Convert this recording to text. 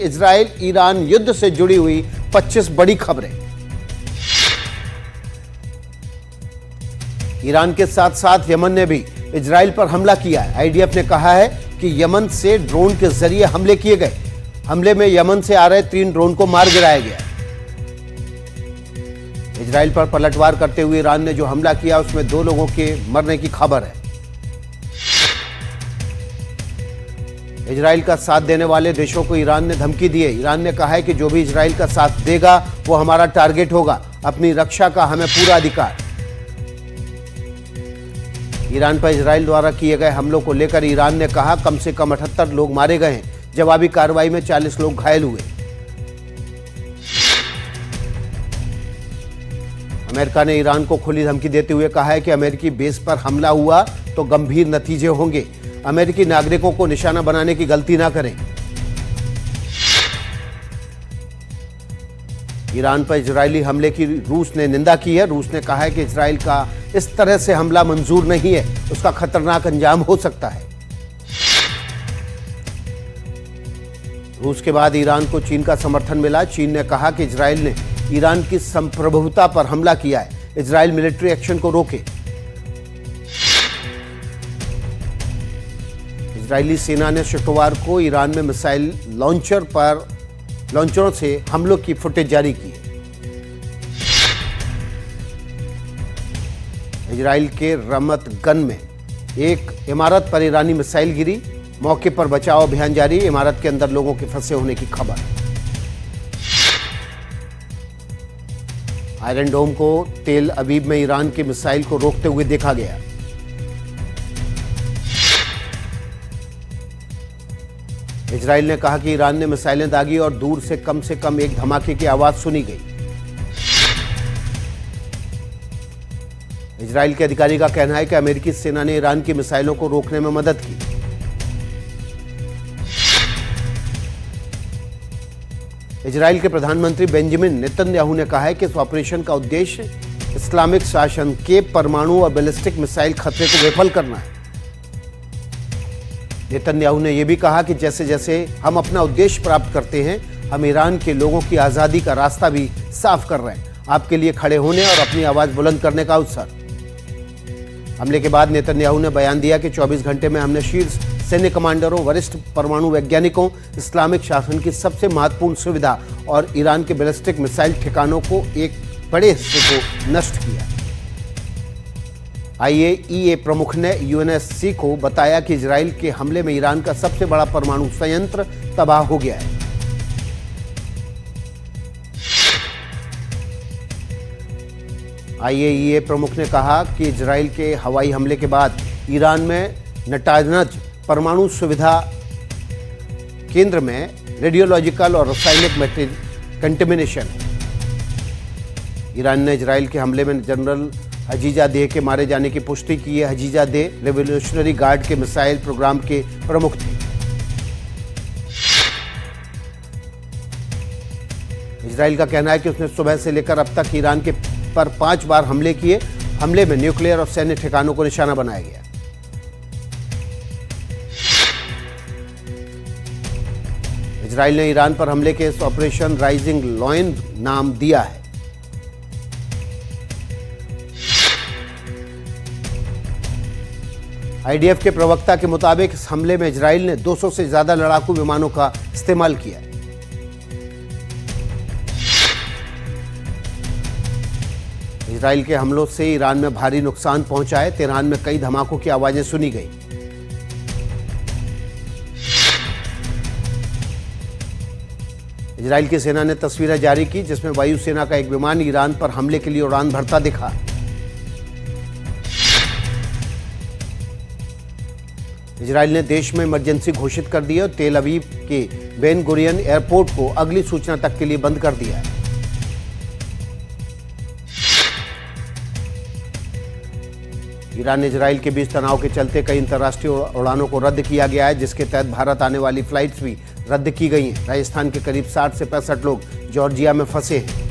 Israel Iran युद्ध से जुड़ी हुई 25 बड़ी खबरें। ईरान के साथ साथ यमन ने भी इजराइल पर हमला किया है। आईडीएफ ने कहा है कि यमन से ड्रोन के जरिए हमले किए गए। हमले में यमन से आ रहे 3 ड्रोन को मार गिराया गया। इजराइल पर पलटवार करते हुए ईरान ने जो हमला किया उसमें 2 लोगों के मरने की खबर है। इजराइल का साथ देने वाले देशों को ईरान ने धमकी दी है। ईरान ने कहा है कि जो भी इजराइल का साथ देगा वो हमारा टारगेट होगा। अपनी रक्षा का हमें पूरा अधिकार। ईरान पर इजराइल द्वारा किए गए हमलों को लेकर ईरान ने कहा कम से कम 78 लोग मारे गए हैं। जवाबी कार्रवाई में 40 लोग घायल हुए। अमेरिका ने ईरान को खुली धमकी देते हुए कहा है कि अमेरिकी बेस पर हमला हुआ तो गंभीर नतीजे होंगे। अमेरिकी नागरिकों को निशाना बनाने की गलती ना करें। ईरान पर इजरायली हमले की रूस ने निंदा की है। रूस ने कहा है कि इजराइल का इस तरह से हमला मंजूर नहीं है, उसका खतरनाक अंजाम हो सकता है। रूस के बाद ईरान को चीन का समर्थन मिला। चीन ने कहा कि इजराइल ने ईरान की संप्रभुता पर हमला किया है। इजराइल मिलिट्री एक्शन को रोके। इजरायली सेना ने शुक्रवार को ईरान में मिसाइल लॉन्चरों से हमलों की फुटेज जारी की। इजराइल के रमत गन में एक इमारत पर ईरानी मिसाइल गिरी। मौके पर बचाव अभियान जारी। इमारत के अंदर लोगों के फंसे होने की खबर। आयरन डोम को तेल अवीव में ईरान की मिसाइल को रोकते हुए देखा गया। इजराइल ने कहा कि ईरान ने मिसाइलें दागी और दूर से कम एक धमाके की आवाज सुनी गई। इजराइल के अधिकारी का कहना है कि अमेरिकी सेना ने ईरान की मिसाइलों को रोकने में मदद की। इजराइल के प्रधानमंत्री बेंजामिन नेतन्याहू ने कहा है कि इस ऑपरेशन का उद्देश्य इस्लामिक शासन के परमाणु और बैलिस्टिक मिसाइल खतरे को विफल करना है। नेतन्याहू ने यह भी कहा कि जैसे जैसे हम अपना उद्देश्य प्राप्त करते हैं, हम ईरान के लोगों की आजादी का रास्ता भी साफ कर रहे हैं। आपके लिए खड़े होने और अपनी आवाज बुलंद करने का अवसर। हमले के बाद नेतन्याहू ने बयान दिया कि 24 घंटे में हमने शीर्ष सैन्य कमांडरों, वरिष्ठ परमाणु वैज्ञानिकों, इस्लामिक शासन की सबसे महत्वपूर्ण सुविधा और ईरान के बैलिस्टिक मिसाइल ठिकानों को एक बड़े हिस्से को नष्ट किया। आईएईए प्रमुख ने यूएनएससी को बताया कि इजराइल के हमले में ईरान का सबसे बड़ा परमाणु संयंत्र तबाह हो गया है। आईएईए प्रमुख ने कहा कि इजराइल के हवाई हमले के बाद ईरान में नटानज परमाणु सुविधा केंद्र में रेडियोलॉजिकल और रासायनिक कंटेमिनेशन है। ईरान ने इजराइल के हमले में जनरल हजीजादेह के मारे जाने की पुष्टि की है। हजीजादेह रेवोल्यूशनरी गार्ड के मिसाइल प्रोग्राम के प्रमुख थे। इजराइल का कहना है कि उसने सुबह से लेकर अब तक ईरान के पर 5 बार हमले किए। हमले में न्यूक्लियर और सैन्य ठिकानों को निशाना बनाया गया। इजराइल ने ईरान पर हमले के इस ऑपरेशन राइजिंग लॉयन नाम दिया है। आईडीएफ के प्रवक्ता के मुताबिक इस हमले में इजराइल ने 200 से ज्यादा लड़ाकू विमानों का इस्तेमाल किया है। इजराइल के हमलों से ईरान में भारी नुकसान पहुंचा है। तेहरान में कई धमाकों की आवाजें सुनी गई। इजराइल की सेना ने तस्वीरें जारी की जिसमें वायुसेना का एक विमान ईरान पर हमले के लिए उड़ान भरता दिखा। इजराइल ने देश में इमरजेंसी घोषित कर दी है और तेल अवीव के बेन गुरियन एयरपोर्ट को अगली सूचना तक के लिए बंद कर दिया है। ईरान इजराइल के बीच तनाव के चलते कई अंतर्राष्ट्रीय उड़ानों को रद्द किया गया है, जिसके तहत भारत आने वाली फ्लाइट्स भी रद्द की गई हैं। राजस्थान के करीब 60 से 65 लोग जॉर्जिया में फंसे हैं।